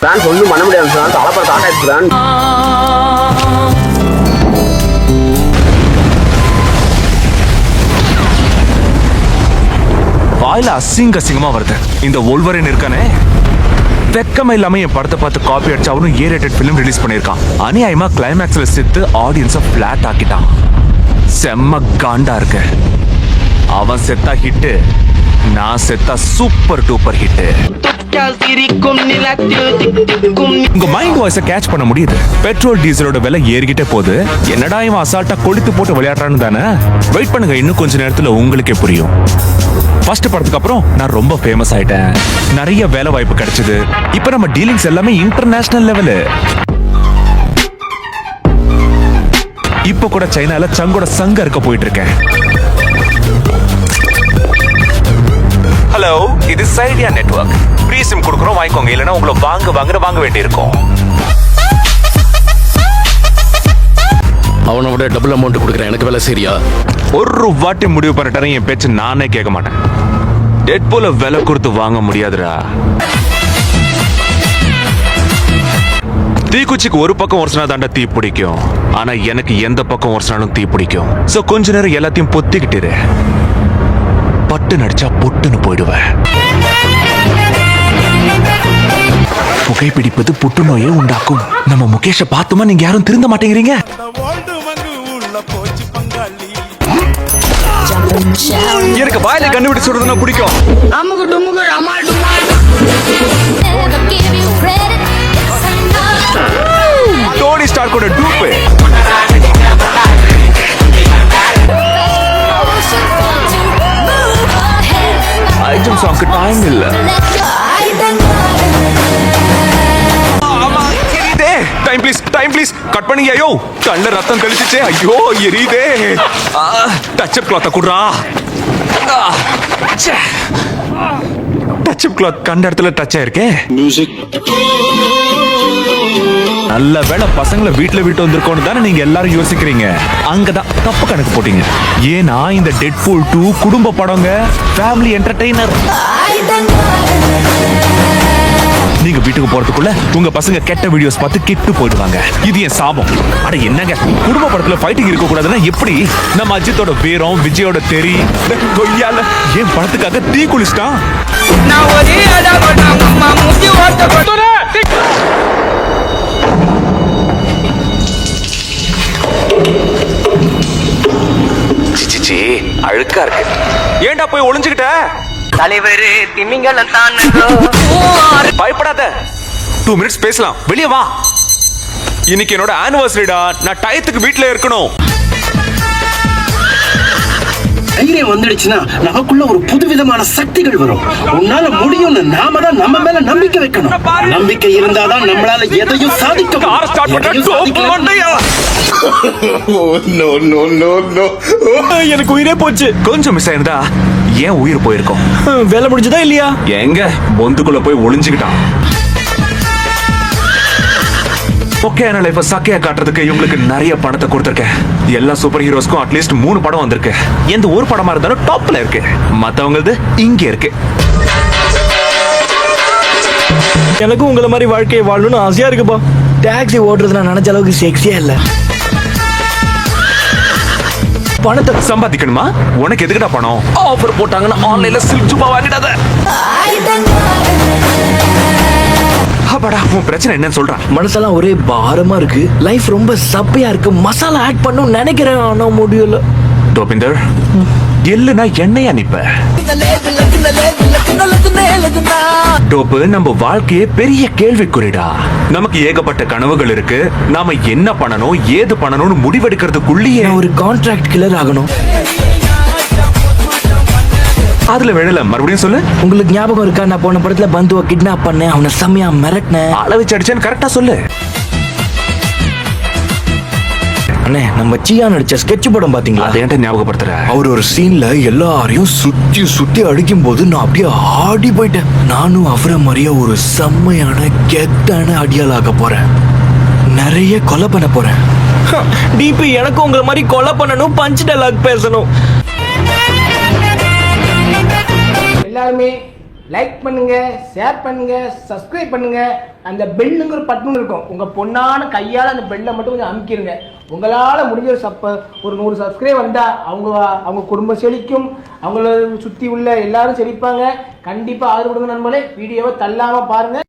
France ஒன்றும் பண்ண முடியாது சார். தலைப்பட தாட்டாச்சு பிரான்ஸ். வாயில அசிங்கமா வருது. இந்த ஒல்வரின் இருக்கானே, வெக்கமே இல்லாம என் படத்தை பார்த்து காப்பி அடிச்சு அவனும் ஏ-ரேட்டட் ஃபிலிம் ரிலீஸ் பண்ணிருக்கான். அநியாயமா கிளைமேக்ஸ்ல செத்து ஆடியன்ஸை பிளாட் ஆக்கிட்டான். செம்ம காண்டா இருக்கு. அவன் செத்தா ஹிட்டு, நான் செத்தா சூப்பர் டூப்பர் ஹிட். உங்க மைண்ட் வாய்ஸை கேட்ச் பண்ண முடியுது. பெட்ரோல் டீசலோட விலை ஏறிக்கிட்டே போகுது. என்னடா இவன் அசால்ட்டா கொளுத்து போட்டு விளையாடுறான்னு தானே. வெயிட் பண்ணுங்க, இன்னும் கொஞ்ச நேரத்துல உங்களுக்கே புரியும். ஃபர்ஸ்ட் படத்துக்கு அப்புறம் நான் ரொம்ப ஃபேமஸ் ஆயிட்டேன். நிறைய வேலை வாய்ப்பு கிடைச்சது. இப்ப நம்ம டீலிங்ஸ் எல்லாமே இன்டர்நேஷனல் லெவலு. இப்ப கூட சைனால சங்கோட சங்க இருக்க போயிட்டு இருக்கேன். ஹலோ, இது சைடியா நெட்வொர்க். ஃப்ரீ சிம் கொடுக்குறோம், வாங்கிக்கோங்க. இல்லைன்னா உங்களை வாங்க வேண்டி இருக்கும். அவனை விட டபுள் அமௌண்ட் கொடுக்குறேன், எனக்கு வேலை சரியா? ஒரு வாட்டி முடிவு பண்ணிட்டாரு, என் பேச்சு நானே கேட்க மாட்டேன். டெட்பூல விலை கொடுத்து வாங்க முடியாதுடா. தீக்குச்சிக்கு ஒரு பக்கம் ஒரசினா தாண்டா தீ பிடிக்கும். ஆனா எனக்கு எந்த பக்கம் ஒரசினாலும் தீ பிடிக்கும். சோ கொஞ்ச நேரம் எல்லாத்தையும் பொத்திக்கிட்டு பட்டு நடிச்சா பொட்டுன்னு போயிடுவேன். புகைப்பிடிப்பது புற்றுநோயை உண்டாக்கும். நம்ம முகேஷ பார்த்தோமா நீங்க யாரும் திருந்த மாட்டேங்கிறீங்க. எனக்கு வாயில கண்டுபிடி சொல்றதுன்னா பிடிக்கும். டோனி ஸ்டார்க்கோட டூப்பு. ஐட்டம் சாங்க்கு டைம் இல்ல. டைம் ப்ளீஸ் கட் பண்ணுங்க. ஐயோ, கண்ணுல ரத்தம் தெளிச்சிச்சே. ஐயோ எரியுதே. டச் அப் கிளாத் குடுறா. டச் அப் கிளாத் கண்ட இடத்துல டச் ஆயிருக்கே. மியூசிக். நல்ல வேளை பசங்களை வீட்டுல விட்டு வந்திருக்கோன்னு தானே நீங்க எல்லாரும் யோசிக்கிறீங்க. அங்கதான் தப்பு கணக்கு போட்டீங்க. ஏன்னா இந்த டெட்பூல் 2 குடும்ப படங்க, ஃபேமிலி என்டர்டெய்னர். நீங்க வீட்டுக்கு போறதுக்குள்ள உங்க பசங்க கெட்ட வீடியோஸ் பார்த்து கெட்டு போயிடுவாங்க. இது என் சாபம். அட என்னங்க, குடும்ப படத்துல ஃபைட்டிங் இருக்க கூடாதுன்னா எப்படி? நம்ம அஜித்தோட வீரம், விஜயோட தெரி, கொய்யால ஏன் படத்துக்காக தீ குளிச்சிட்டான். அழுக்கா இருக்கு. ஏன்டா போய் ஒளிஞ்சுக்கிட்ட? தலைவரு திமிங்கலம் தான். பயப்படாத, 2 மினிட்ஸ் பேசலாம். வெளியே வா. இன்னைக்கு என்னோட ஆனிவர்சரிடா. நான் டயத்துக்கு வீட்டுல இருக்கணும். தைரியம் வந்துடுச்சுன்னா நமக்குள்ள ஒரு புதுவிதமான சக்திகள் வரும். உன்னால முடியும்னு நாம தான் நம்ம மேல நம்பிக்கை வைக்கணும். நம்பிக்கை இருந்தாதான் நம்மளால எதையும் சாதிக்க எனக்கு உயிரே போச்சு. கொஞ்சம் மிஸ் ஆயிருந்தா ஏன் உயிர் போயிருக்கோம்? வேலை முடிஞ்சதா இல்லையா? எங்க பொந்துக்குள்ள போய் ஒளிஞ்சுக்கிட்டான். ஓகே, லைஃப் சக்கையா காட்டுறதுக்கு இவங்களுக்கு நிறைய பணத்தை கொடுத்துருக்கேன். எல்லா சூப்பர் ஹீரோஸ்க்கும் அட்லீஸ்ட் 3 படம் வந்திருக்கு. எந்த ஒரு படமா இருந்தாலும் டாப்ல இருக்கு. மத்தவங்களது இங்க இருக்கு. எனக்கும் உங்களை மாதிரி வாழ்க்கையை வாழணும்னு ஆசையா இருக்குப்பா. டாக்ஸி ஓட்டுறது நான் நினைச்ச அளவுக்கு செக்ஸியா இல்ல. பணத்தை சம்பாதிக்கணுமா? உனக்கு எதுக்குடா பணம்? ஆஃபர் போட்டாங்கன்னா ஆன்லைன்ல சில்க் ஜூப்பா வாங்கிடாத. அப்பாடா, உன் பிரச்சனை என்னன்னு சொல்றா. மனசெல்லாம் ஒரே பாரமா இருக்கு. லைஃப் ரொம்ப சப்பையா இருக்கு. மசாலா ஆட் பண்ணணும் நினைக்கிறேன், ஆனா முடியல. டோபிந்தர், எள்ளுனா எண்ணெயா நிப்ப. டோப்பு, நம்ம வாழ்க்கையே பெரிய கேள்விக்குறிடா. நமக்கு ஏகப்பட்ட கனவுகள் இருக்கு. நாம என்ன பண்ணணும், ஏது பண்ணணும்னு முடிவெடுக்கிறதுக்குள்ளேயே ஒரு கான்ட்ராக்ட் கில்லர் ஆகணும். அதுல விழல. மறுபடியும் சொல்லு. உங்களுக்கு ஞாபகம் இருக்கா, நான் போன படத்துல பந்துவை கிட்னாப் பண்ணேன், அவனை செம்மையா மிரட்டினேன். அளவச்சு அடிச்சேன்னு கரெக்டா சொல்லு. அண்ணே, நம்ம சியா நடிச்ச ஸ்கெட்ச் படம் பாத்தீங்களா? அதை என்கிட்ட ஞாபகப்படுத்துற. அவர் ஒரு சீன்ல எல்லாரையும் சுத்தி சுத்தி அடிக்கும் போது நான் அப்படியே ஆடி போயிட்டேன். நானும் அவரை மாதிரியே ஒரு செம்மையான கெத்தான அடியாளாக போறேன். நிறைய கொலை பண்ண போறேன். டிபி, எனக்கு உங்களை மாதிரி கொலை பண்ணணும், பஞ்ச் டயலாக் பேசணும். எல்லாருமே லைக் பண்ணுங்க, ஷேர் பண்ணுங்க, சப்ஸ்கிரைப் பண்ணுங்க. அந்த பெல்லுங்கிற பட்டன் இருக்கும், உங்க பொண்ணான கையால் அந்த பெல்லை மட்டும் கொஞ்சம் அமுக்கிடுங்க. உங்களால் முடிஞ்ச ஒரு 100 சப்ஸ்கிரைப் வந்தால் அவங்க குடும்பம் செழிக்கும், அவங்கள சுற்றி உள்ள எல்லாரும் செழிப்பாங்க. கண்டிப்பாக ஆதரவு கொடுங்க நண்பர்களே. வீடியோவை தள்ளாமல் பாருங்கள்.